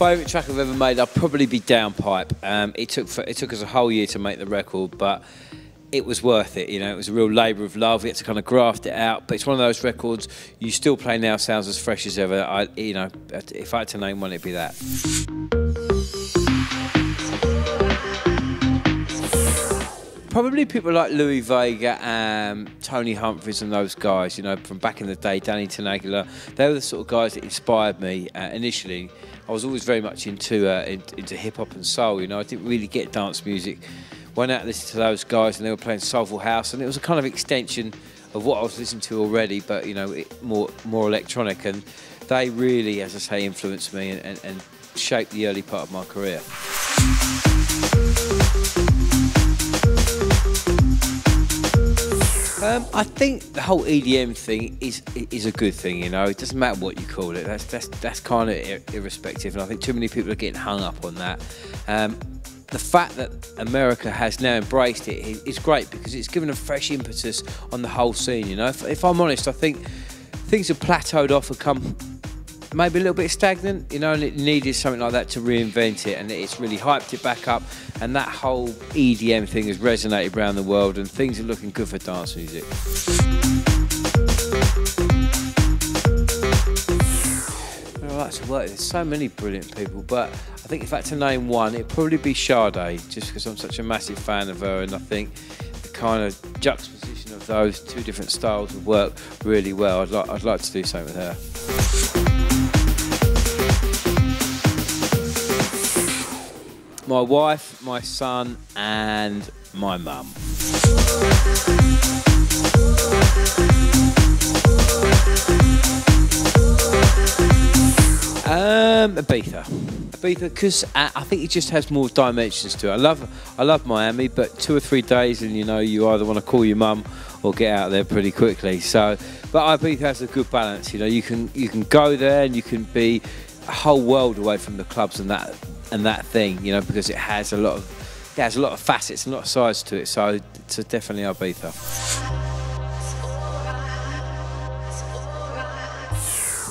Favourite track I've ever made, I'll probably be Downpipe. It took us a whole year to make the record, but it was worth it. You know, it was a real labour of love. We had to kind of graft it out, but it's one of those records you still play now, sounds as fresh as ever. You know, if I had to name one, it'd be that. Probably people like Louis Vega and Tony Humphries and those guys, you know, from back in the day, Danny Tenagula. They were the sort of guys that inspired me initially. I was always very much into hip-hop and soul, you know. I didn't really get dance music. Went out and listened to those guys and they were playing soulful house, and it was a kind of extension of what I was listening to already, but, you know, more electronic. And they really, as I say, influenced me and shaped the early part of my career. I think the whole EDM thing is a good thing, you know. It doesn't matter what you call it. That's kind of irrespective, and I think too many people are getting hung up on that. The fact that America has now embraced it is great because it's given a fresh impetus on the whole scene, you know. If I'm honest, I think things have plateaued off and come maybe a little bit stagnant, you know, and it needed something like that to reinvent it, and it's really hyped it back up, and that whole EDM thing has resonated around the world, and things are looking good for dance music. I like to work with so many brilliant people, but I think if I had to name one, it'd probably be Sade, just because I'm such a massive fan of her, and I think the kind of juxtaposition of those two different styles would work really well. I'd like to do something with her. My wife, my son, and my mum. Ibiza, because I think it just has more dimensions to it. I love Miami, but 2 or 3 days, and you know, you either want to call your mum or get out there pretty quickly. So, but Ibiza has a good balance. You know, you can go there and you can be a whole world away from the clubs and that thing, you know, because it has a lot of facets and a lot of sides to it. So definitely Ibiza.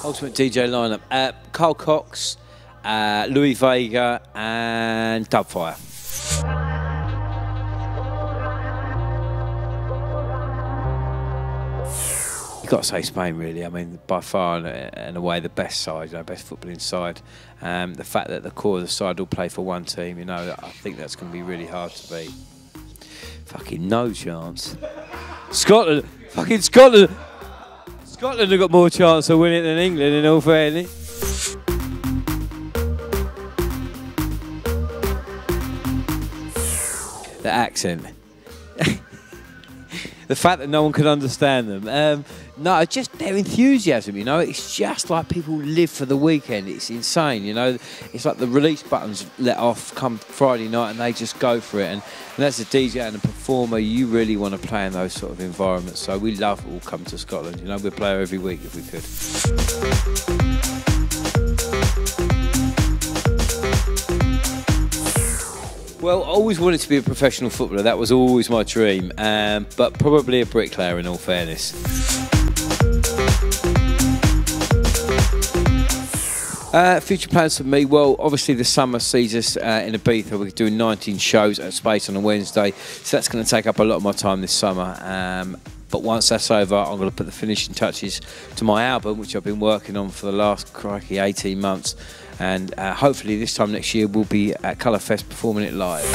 Ultimate DJ lineup: Carl Cox, Louis Vega, and Dubfire. You've got to say Spain, really. I mean, by far and away the best side, you know, best footballing side. The fact that the core of the side will play for one team, you know, I think that's going to be really hard to beat. Fucking no chance. Scotland, fucking Scotland. Scotland have got more chance of winning than England, in all fairness. The accent. The fact that no one could understand them. No, just their enthusiasm, you know. It's just like people live for the weekend. It's insane, you know. It's like the release buttons let off come Friday night and they just go for it. And as a DJ and a performer, you really want to play in those sort of environments. So we love all come to Scotland, you know. We'd play every week if we could. Well, I always wanted to be a professional footballer. That was always my dream, but probably a bricklayer in all fairness. Future plans for me, well, obviously the summer sees us in Ibiza. We're doing 19 shows at Space on a Wednesday, so that's going to take up a lot of my time this summer. But once that's over, I'm going to put the finishing touches to my album, which I've been working on for the last, crikey, 18 months. And hopefully this time next year we'll be at Coloursfest performing it live.